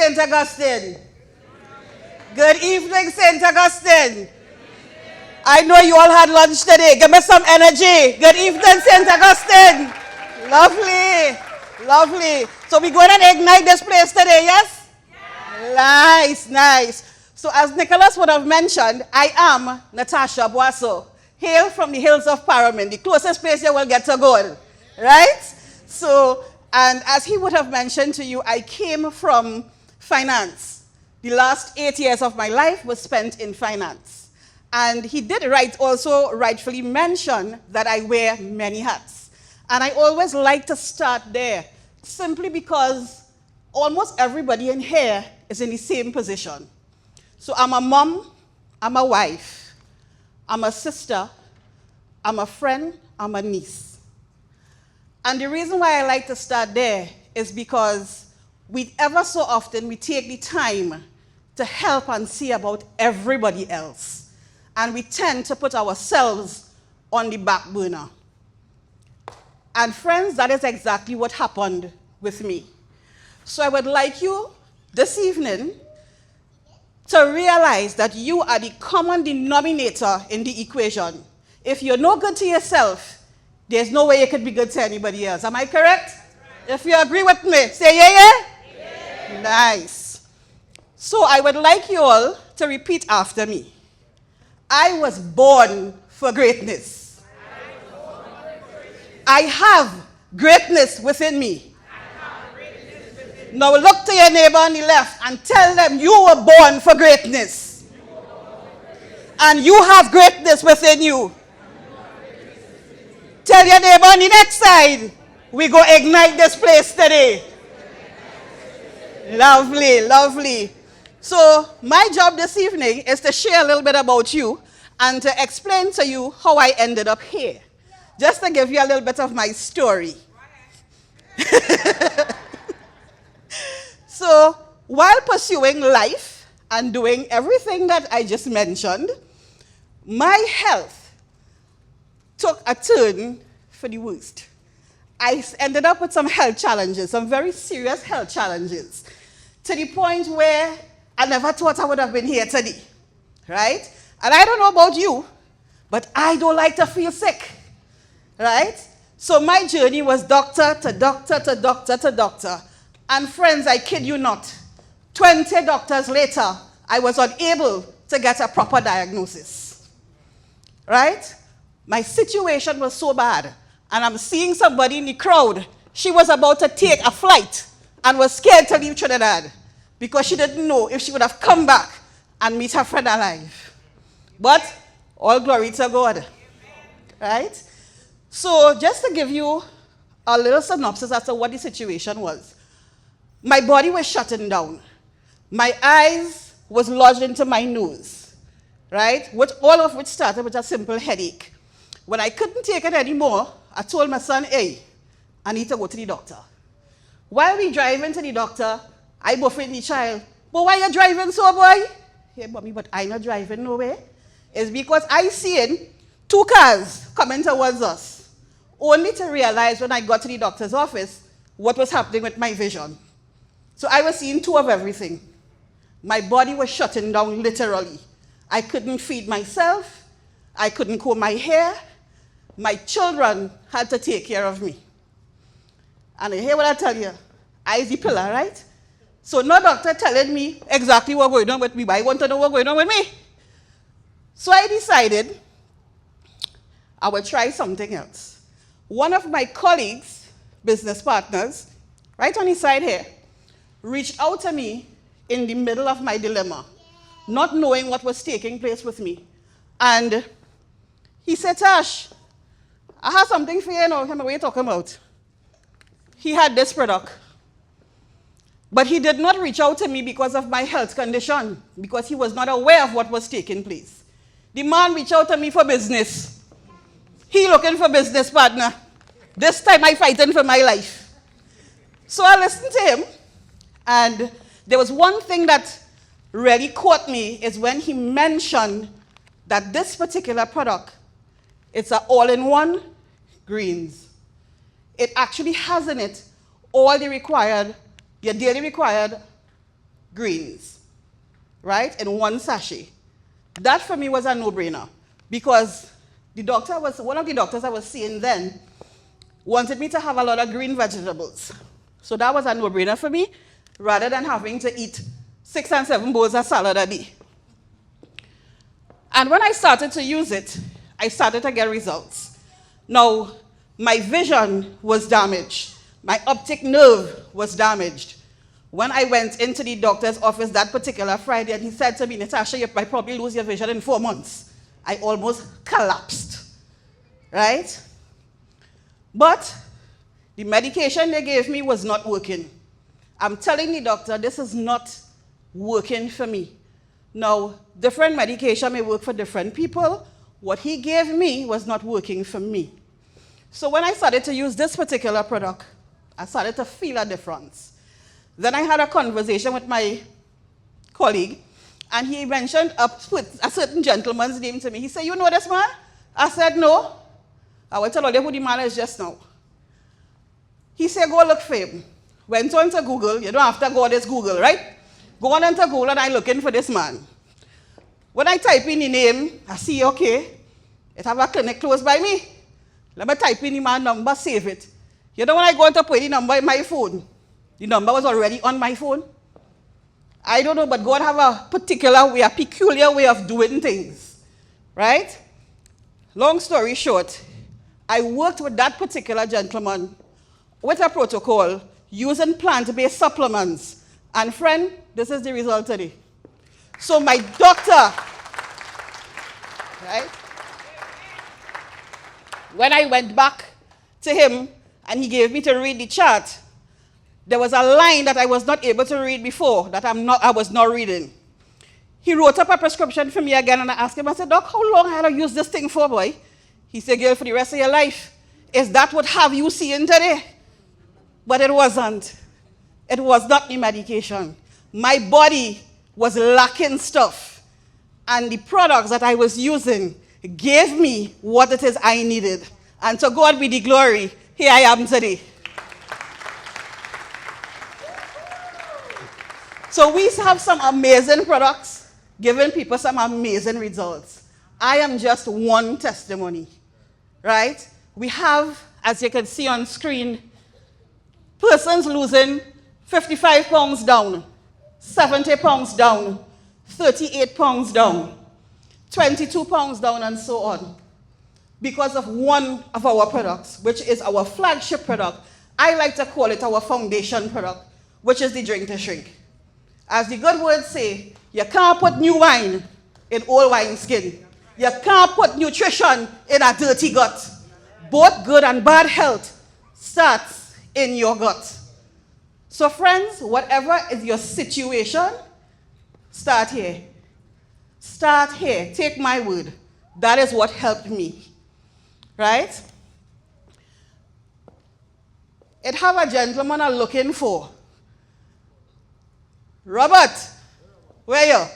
St. Augustine. Good evening, St. Augustine. I know you all had lunch today. Give me some energy. Good evening, St. Augustine. Lovely. Lovely. So we're going to ignite this place today, yes? Nice, nice. So as Nicholas would have mentioned, I am Natasha Boisson. Hail from the hills of Paramin, the closest place you will get to gold. Right? So, and as he would have mentioned to you, I came from finance. The last 8 years of my life was spent in finance. And he did also rightfully mention that I wear many hats. And I always like to start there, simply because almost everybody in here is in the same position. So I'm a mom, I'm a wife, I'm a sister, I'm a friend, I'm a niece. And the reason why I like to start there is because ever so often we take the time to help and see about everybody else. And we tend to put ourselves on the back burner. And friends, that is exactly what happened with me. So I would like you this evening to realize that you are the common denominator in the equation. If you're no good to yourself, there's no way you could be good to anybody else. Am I correct? Right. If you agree with me, say yeah, yeah? Yeah. Nice. So I would like you all to repeat after me. I was born for greatness. I have greatness within me. Now look to your neighbor on the left and tell them you were born for greatness. And you have greatness within you. Tell your neighbor on the next side, we go ignite this place today. Lovely, lovely. So my job this evening is to share a little bit about you and to explain to you how I ended up here. Just to give you a little bit of my story. So while pursuing life and doing everything that I just mentioned, my health took a turn for the worst. I ended up with some health challenges, some very serious health challenges, to the point where I never thought I would have been here today, right? And I don't know about you, but I don't like to feel sick, right? So my journey was doctor to doctor to doctor to doctor. And friends, I kid you not, 20 doctors later, I was unable to get a proper diagnosis, right? My situation was so bad, and I'm seeing somebody in the crowd. She was about to take a flight and was scared to leave Trinidad because she didn't know if she would have come back and meet her friend alive. But all glory to God, right? So just to give you a little synopsis as to what the situation was. My body was shutting down. My eyes was lodged into my nose, right? All of which started with a simple headache. When I couldn't take it anymore, I told my son, hey, I need to go to the doctor. While we driving to the doctor, I buffet the child. But why you driving so, boy? Hey, mommy, but I not driving nowhere. It's because I seen 2 cars coming towards us, only to realize when I got to the doctor's office what was happening with my vision. So I was seeing 2 of everything. My body was shutting down literally. I couldn't feed myself. I couldn't comb my hair. My children had to take care of me. And you hear what I tell you? I is the pillar, right? So no doctor telling me exactly what's going on with me, but I want to know what's going on with me. So I decided I would try something else. One of my colleagues, business partners, right on his side here, reached out to me in the middle of my dilemma, not knowing what was taking place with me. And he said, Tash, I have something for you now. What are you talking about? He had this product. But he did not reach out to me because of my health condition, because he was not aware of what was taking place. The man reached out to me for business. He looking for business partner. This time I fighting for my life. So I listened to him, and there was one thing that really caught me is when he mentioned that this particular product, it's an all-in-one greens. It actually has in it all the required, your daily required greens, right, in one sachet. That for me was a no-brainer because one of the doctors I was seeing then wanted me to have a lot of green vegetables. So that was a no-brainer for me rather than having to eat 6 and 7 bowls of salad a day. And when I started to use it, I started to get results. Now, my vision was damaged. My optic nerve was damaged. When I went into the doctor's office that particular Friday, and he said to me, Natasha, you might probably lose your vision in 4 months. I almost collapsed, right? But the medication they gave me was not working. I'm telling the doctor, this is not working for me. Now, different medication may work for different people. What he gave me was not working for me. So when I started to use this particular product, I started to feel a difference. Then I had a conversation with my colleague, and he mentioned a certain gentleman's name to me. He said, you know this man? I said, no. I will tell you who the man is just now. He said, go look for him. Went on to Google. You don't have to go this Google, right? Go on into Google, and I'm looking for this man. When I type in the name, I see, okay, it have a clinic close by me. Let me type in the man's number, save it. You know when I go to put the number in my phone, the number was already on my phone. I don't know, but God have a particular way, a peculiar way of doing things, right? Long story short, I worked with that particular gentleman with a protocol using plant-based supplements. And friend, this is the result today. So my doctor, right? When I went back to him and he gave me to read the chart, there was a line that I was not able to read before that I was not reading. He wrote up a prescription for me again, and I asked him, I said, Doc, how long have I used this thing for, boy? He said, girl, for the rest of your life. Is that what have you seen today? But it wasn't. It was not the medication. My body was lacking stuff, and the products that I was using gave me what it is I needed. And to God be the glory. Here I am today. So we have some amazing products, giving people some amazing results. I am just one testimony, right? We have, as you can see on screen, persons losing 55 pounds down, 70 pounds down, 38 pounds down, 22 pounds down, and so on, because of one of our products, which is our flagship product. I like to call it our foundation product, which is the Drink to Shrink. As the good words say, you can't put new wine in old wine skin. You can't put nutrition in a dirty gut. Both good and bad health starts in your gut. So friends, whatever is your situation, start here. Start here. Take my word. That is what helped me. Right? It have a gentleman I'm looking for. Robert, where you?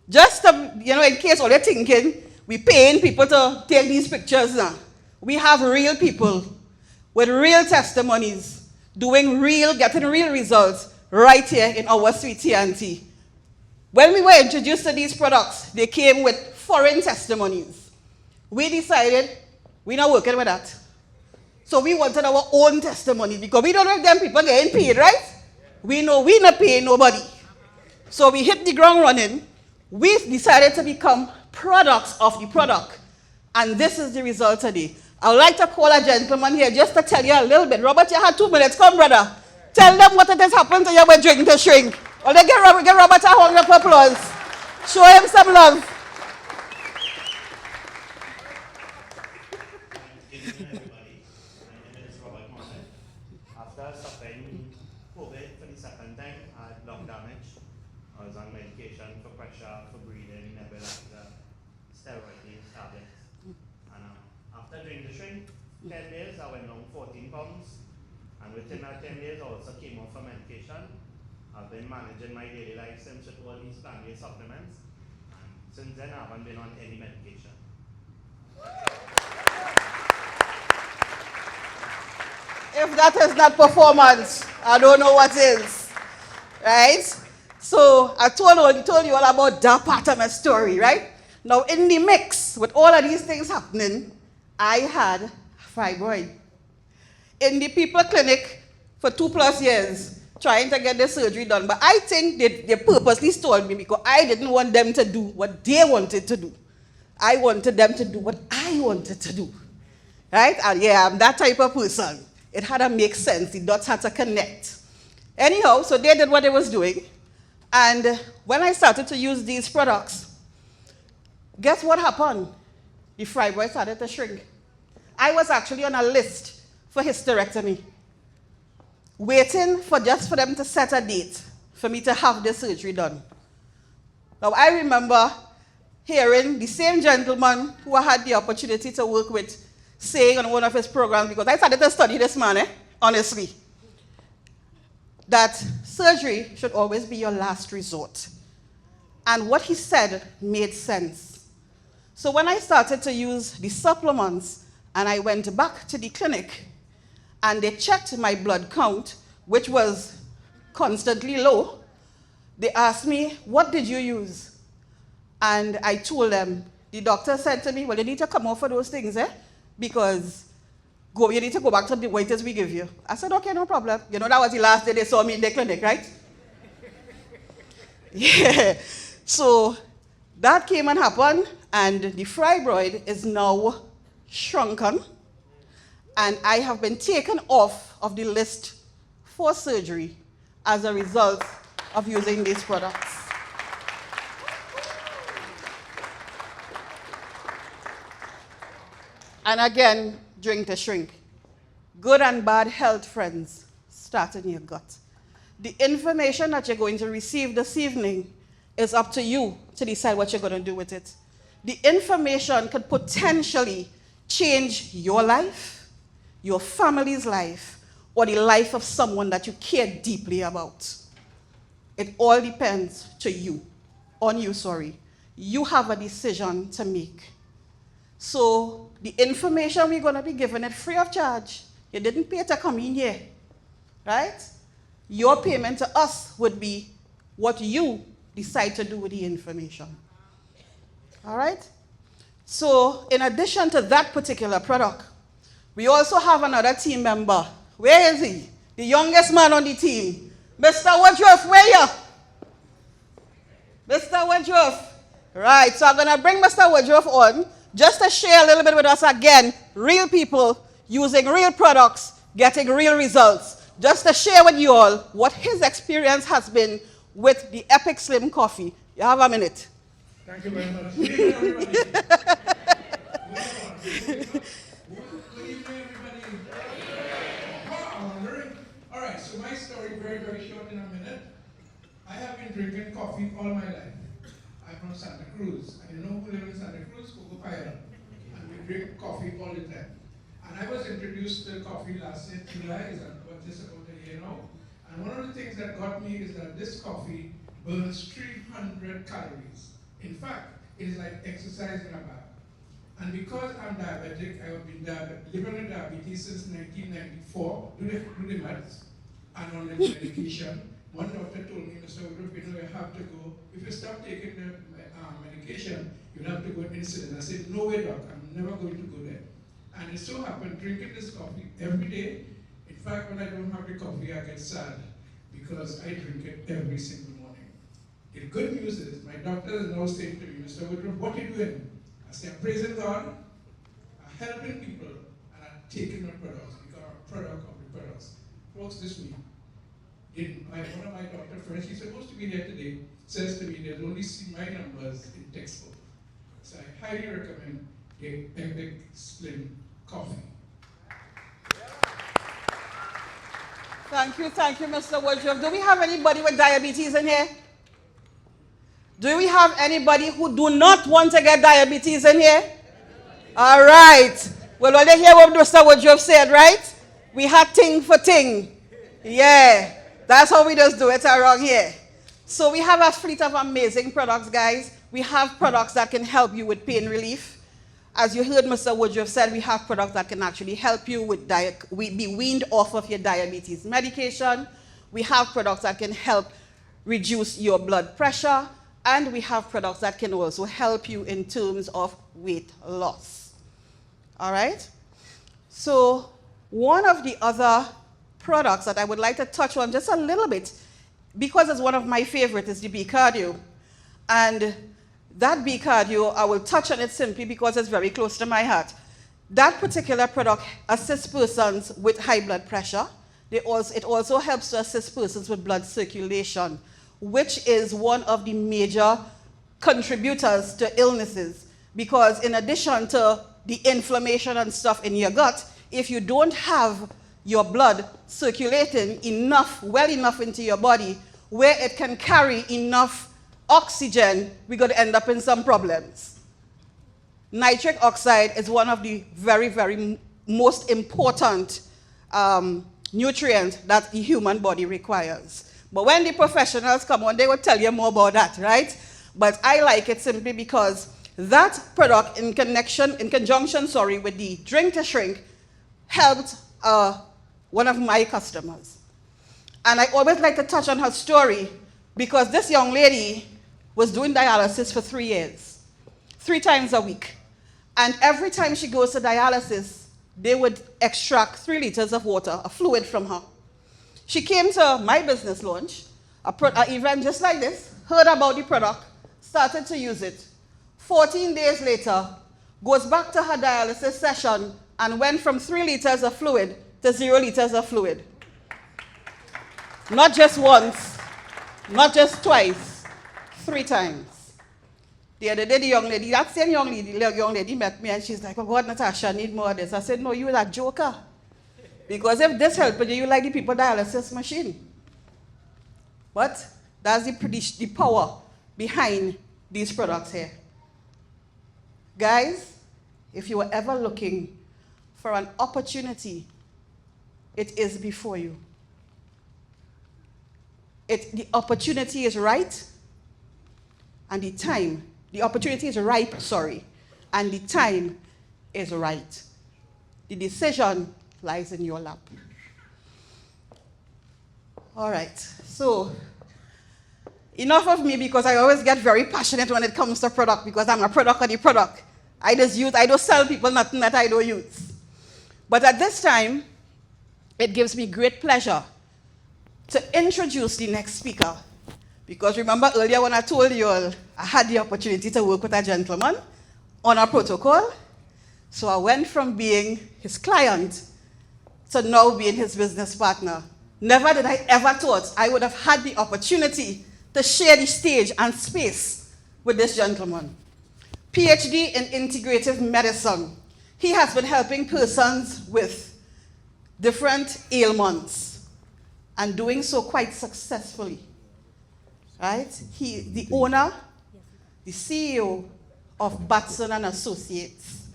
Just to, in case all you're thinking, we paying people to take these pictures now. We have real people with real testimonies, getting real results right here in our sweet TNT. When we were introduced to these products, they came with foreign testimonies. We decided we're not working with that. So we wanted our own testimony because we don't know if them people getting paid, right? We know we not paying nobody. So we hit the ground running. We decided to become products of the product. And this is the result today. I would like to call a gentleman here just to tell you a little bit. Robert, you had 2 minutes. Come, brother. Tell them what it has happened to you with Drink to Shrink. Or they get Robert a round of applause. Show him some love. Good evening, everybody. My name is Robert Mohammed. After suffering COVID for the second time, I had lung damage. I was on medication for pressure, for breathing, nebulizer, steroid-based tablets. And after Drink to Shrink, 10 days, I went down 14 pounds. And within that 10 days, I also came off of medication. I've been managing my daily life since with all these plant-based supplements. And since then, I haven't been on any medication. If that is not performance, I don't know what is. Right? So I told you all about that part of my story, right? Now in the mix, with all of these things happening, I had fibroid. In the people clinic for 2+ years, trying to get the surgery done. But I think they purposely stole me because I didn't want them to do what they wanted to do. I wanted them to do what I wanted to do. Right? And yeah, I'm that type of person. It had to make sense. The dots had to connect. Anyhow, so they did what they was doing. And when I started to use these products, guess what happened? The fibroid started to shrink. I was actually on a list for hysterectomy, waiting just for them to set a date for me to have the surgery done. Now, I remember hearing the same gentleman who I had the opportunity to work with saying on one of his programs, because I started to study this man, honestly, that surgery should always be your last resort. And what he said made sense. So when I started to use the supplements and I went back to the clinic and they checked my blood count, which was constantly low, they asked me, what did you use? And I told them, the doctor said to me, well, you need to come off of those things, because you need to go back to the weights we give you. I said, okay, no problem. You know, that was the last day they saw me in the clinic, right? Yeah. So that came and happened, and the fibroid is now shrunken, and I have been taken off of the list for surgery as a result of using these products. And again, drink to shrink. Good and bad health, friends, start in your gut. The information that you're going to receive this evening is up to you to decide what you're going to do with it. The information could potentially change your life, your family's life, or the life of someone that you care deeply about. It all depends on you. You have a decision to make. So the information we're going to be giving it free of charge. You didn't pay to come in here, right? Your payment to us would be what you decide to do with the information. All right? So in addition to that particular product, we also have another team member. Where is he? The youngest man on the team. Mr. Woodruff, where you? Mr. Woodruff. Right, so I'm going to bring Mr. Woodruff on just to share a little bit with us again, real people using real products, getting real results. Just to share with you all what his experience has been with the Epic Slim Coffee. You have a minute. Thank you very much. Good evening, everybody. Good evening, everybody. Wow, all right, so my story, very, very short in a minute. I have been drinking coffee all my life. I'm from Santa Cruz. And you know who lives in Santa Cruz? Coco Payala. And we drink coffee all the time. And I was introduced to coffee last July, is about just about a year now. And one of the things that got me is that this coffee burns 300 calories. In fact, it is like exercise in a bath. And because I'm diabetic, I have been living with diabetes since 1994, do the maths, and on the medication. One doctor told me, Mr. Woodruff, you have to go, if you stop taking the medication, you'll have to go to insulin. I said, no way, doc, I'm never going to go there. And it so happened, drinking this coffee every day. In fact, when I don't have the coffee, I get sad because I drink it every single morning. The good news is, my doctor is now saying to me, Mr. Woodruff, what are you doing? I say, I'm praising God, I'm helping people, and I'm taking my products, because I'm a product of the products. Folks, this week, one of my doctor friends, he's supposed to be here today, says to me, they'll only see my numbers in textbook. So I highly recommend the Epic Slim Coffee. Thank you, Mr. Woodruff. Do we have anybody with diabetes in here? Do we have anybody who do not want to get diabetes in here? All right. Well, when they hear what Mr. Woodruff said, right? We had ting for ting. Yeah. That's how we just do it around here. So we have a fleet of amazing products, guys. We have products that can help you with pain relief. As you heard Mr. Woodruff said, we have products that can actually help you with be weaned off of your diabetes medication. We have products that can help reduce your blood pressure, and we have products that can also help you in terms of weight loss. All right? So one of the other products that I would like to touch on just a little bit, because it's one of my favorites, is the B-Cardio. And that B-Cardio, I will touch on it simply because it's very close to my heart. That particular product assists persons with high blood pressure. It also helps to assist persons with blood circulation, which is one of the major contributors to illnesses. Because in addition to the inflammation and stuff in your gut, if you don't have your blood circulating well enough into your body, where it can carry enough oxygen, we're going to end up in some problems. Nitric oxide is one of the very, very most important nutrients that the human body requires. But when the professionals come on, they will tell you more about that, right? But I like it simply because that product in conjunction with the Drink to Shrink helped one of my customers. And I always like to touch on her story because this young lady was doing dialysis for 3 years, 3 times a week. And every time she goes to dialysis, they would extract 3 liters of water, a fluid from her. She came to my business launch, an event just like this, heard about the product, started to use it. 14 days later, goes back to her dialysis session and went from 3 liters of fluid to 0 liters of fluid. Not just once, not just twice, 3 times. The other day, that same young lady met me and she's like, oh God, Natasha, I need more of this. I said, no, you're a joker. Because if this helps you, you like the people dialysis machine. But that's the power behind these products here. Guys, if you were ever looking for an opportunity, it is before you. The opportunity is right, and the opportunity is ripe, and the time is right. The decision lies in your lap. All right, so enough of me because I always get very passionate when it comes to product because I'm a product of the product. I don't sell people nothing that I don't use. But at this time, it gives me great pleasure to introduce the next speaker. Because remember earlier when I told you all, I had the opportunity to work with a gentleman on a protocol. So I went from being his client to now being his business partner. Never did I ever thought I would have had the opportunity to share the stage and space with this gentleman. PhD in integrative medicine. He has been helping persons with different ailments and doing so quite successfully. Right? He, the owner, the CEO of Batson and Associates.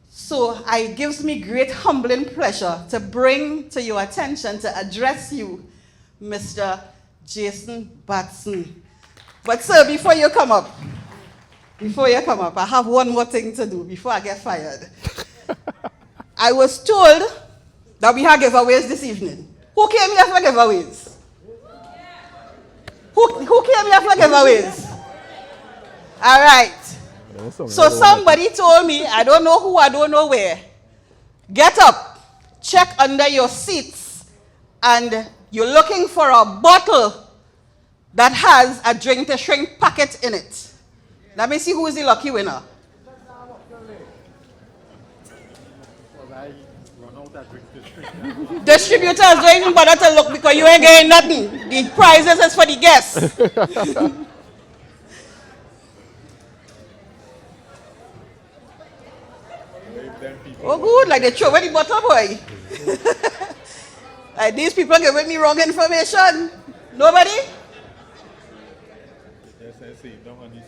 So it gives me great humbling pleasure to bring to your attention, to address you, Mr. Jason Batson. But sir, before you come up, I have one more thing to do before I get fired. I was told that we have giveaways this evening. Who came here for giveaways? Who came here for giveaways? All right. So somebody told me, I don't know who, I don't know where. Get up, check under your seats, and you're looking for a bottle that has a Drink to Shrink packet in it. Let me see who is the lucky winner. Distributors don't even bother to look because you ain't getting nothing. The prizes is for the guests. Oh good, like they throw away the bottle, boy. Like these people giving me wrong information. Nobody?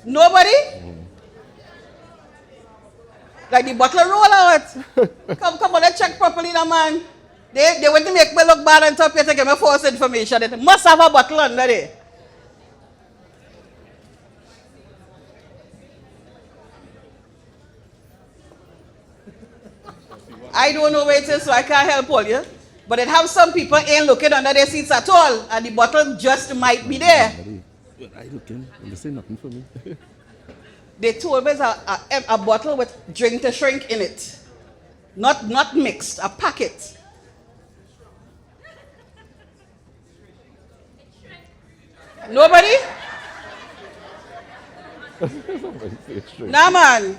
Nobody? Like the bottle roll out. Come on, let's check properly now, man. They want to make me look bad and top here to give me false information. They must have a bottle under there. I don't know where it is, so I can't help all you. But it have some people ain't looking under their seats at all, and the bottle just might be there. I looking, and they say nothing for me. They told me it's a bottle with drink to shrink in it. Not mixed, a packet. Nobody? Somebody say straight. Nah, man.